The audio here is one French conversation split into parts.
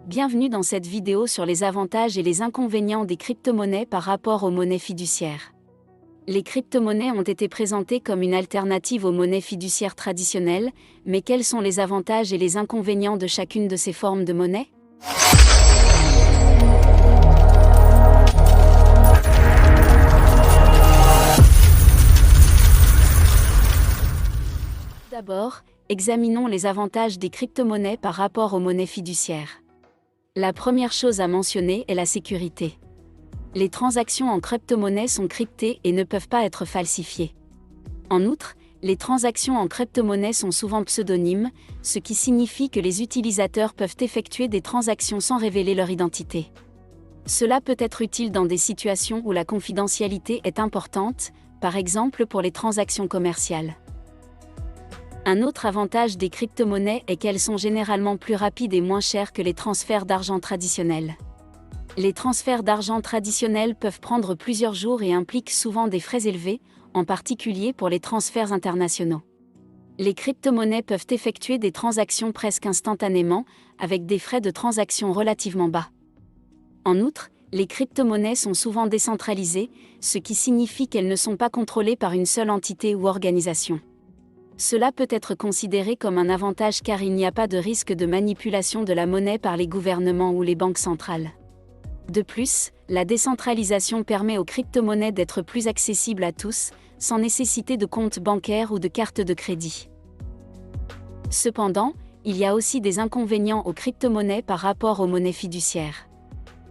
Bienvenue dans cette vidéo sur les avantages et les inconvénients des crypto-monnaies par rapport aux monnaies fiduciaires. Les crypto-monnaies ont été présentées comme une alternative aux monnaies fiduciaires traditionnelles, mais quels sont les avantages et les inconvénients de chacune de ces formes de monnaie ? D'abord, examinons les avantages des crypto-monnaies par rapport aux monnaies fiduciaires. La première chose à mentionner est la sécurité. Les transactions en crypto-monnaie sont cryptées et ne peuvent pas être falsifiées. En outre, les transactions en crypto-monnaie sont souvent pseudonymes, ce qui signifie que les utilisateurs peuvent effectuer des transactions sans révéler leur identité. Cela peut être utile dans des situations où la confidentialité est importante, par exemple pour les transactions commerciales. Un autre avantage des crypto-monnaies est qu'elles sont généralement plus rapides et moins chères que les transferts d'argent traditionnels. Les transferts d'argent traditionnels peuvent prendre plusieurs jours et impliquent souvent des frais élevés, en particulier pour les transferts internationaux. Les crypto-monnaies peuvent effectuer des transactions presque instantanément, avec des frais de transaction relativement bas. En outre, les crypto-monnaies sont souvent décentralisées, ce qui signifie qu'elles ne sont pas contrôlées par une seule entité ou organisation. Cela peut être considéré comme un avantage car il n'y a pas de risque de manipulation de la monnaie par les gouvernements ou les banques centrales. De plus, la décentralisation permet aux crypto-monnaies d'être plus accessibles à tous, sans nécessiter de compte bancaire ou de carte de crédit. Cependant, il y a aussi des inconvénients aux crypto-monnaies par rapport aux monnaies fiduciaires.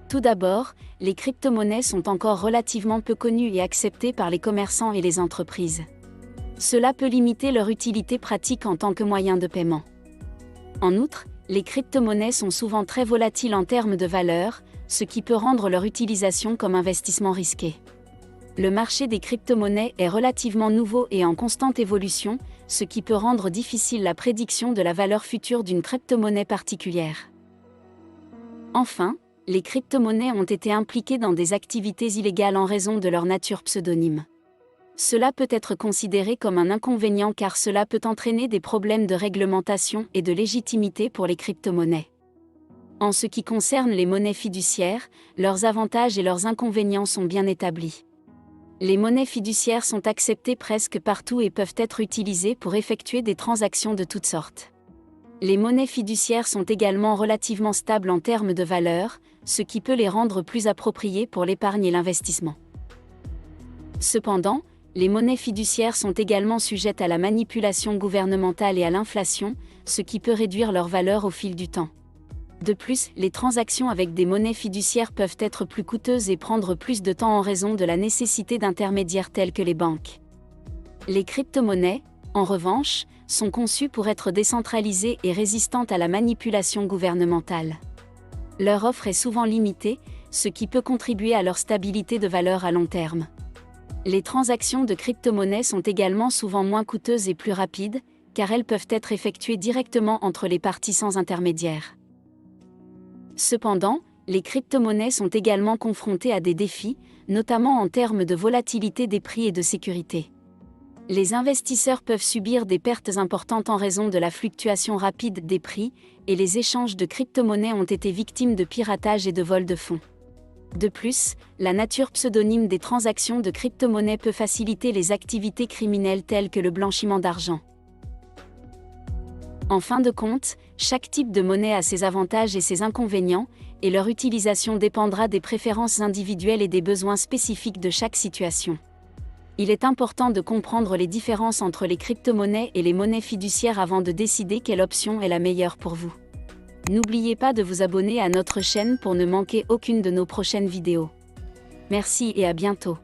Tout d'abord, les crypto-monnaies sont encore relativement peu connues et acceptées par les commerçants et les entreprises. Cela peut limiter leur utilité pratique en tant que moyen de paiement. En outre, les crypto-monnaies sont souvent très volatiles en termes de valeur, ce qui peut rendre leur utilisation comme investissement risqué. Le marché des crypto-monnaies est relativement nouveau et en constante évolution, ce qui peut rendre difficile la prédiction de la valeur future d'une crypto-monnaie particulière. Enfin, les crypto-monnaies ont été impliquées dans des activités illégales en raison de leur nature pseudonyme. Cela peut être considéré comme un inconvénient car cela peut entraîner des problèmes de réglementation et de légitimité pour les crypto-monnaies. En ce qui concerne les monnaies fiduciaires, leurs avantages et leurs inconvénients sont bien établis. Les monnaies fiduciaires sont acceptées presque partout et peuvent être utilisées pour effectuer des transactions de toutes sortes. Les monnaies fiduciaires sont également relativement stables en termes de valeur, ce qui peut les rendre plus appropriées pour l'épargne et l'investissement. Cependant, les monnaies fiduciaires sont également sujettes à la manipulation gouvernementale et à l'inflation, ce qui peut réduire leur valeur au fil du temps. De plus, les transactions avec des monnaies fiduciaires peuvent être plus coûteuses et prendre plus de temps en raison de la nécessité d'intermédiaires tels que les banques. Les crypto-monnaies, en revanche, sont conçues pour être décentralisées et résistantes à la manipulation gouvernementale. Leur offre est souvent limitée, ce qui peut contribuer à leur stabilité de valeur à long terme. Les transactions de crypto-monnaies sont également souvent moins coûteuses et plus rapides, car elles peuvent être effectuées directement entre les parties sans intermédiaire. Cependant, les crypto-monnaies sont également confrontées à des défis, notamment en termes de volatilité des prix et de sécurité. Les investisseurs peuvent subir des pertes importantes en raison de la fluctuation rapide des prix, et les échanges de crypto-monnaies ont été victimes de piratage et de vol de fonds. De plus, la nature pseudonyme des transactions de crypto-monnaies peut faciliter les activités criminelles telles que le blanchiment d'argent. En fin de compte, chaque type de monnaie a ses avantages et ses inconvénients, et leur utilisation dépendra des préférences individuelles et des besoins spécifiques de chaque situation. Il est important de comprendre les différences entre les crypto-monnaies et les monnaies fiduciaires avant de décider quelle option est la meilleure pour vous. N'oubliez pas de vous abonner à notre chaîne pour ne manquer aucune de nos prochaines vidéos. Merci et à bientôt.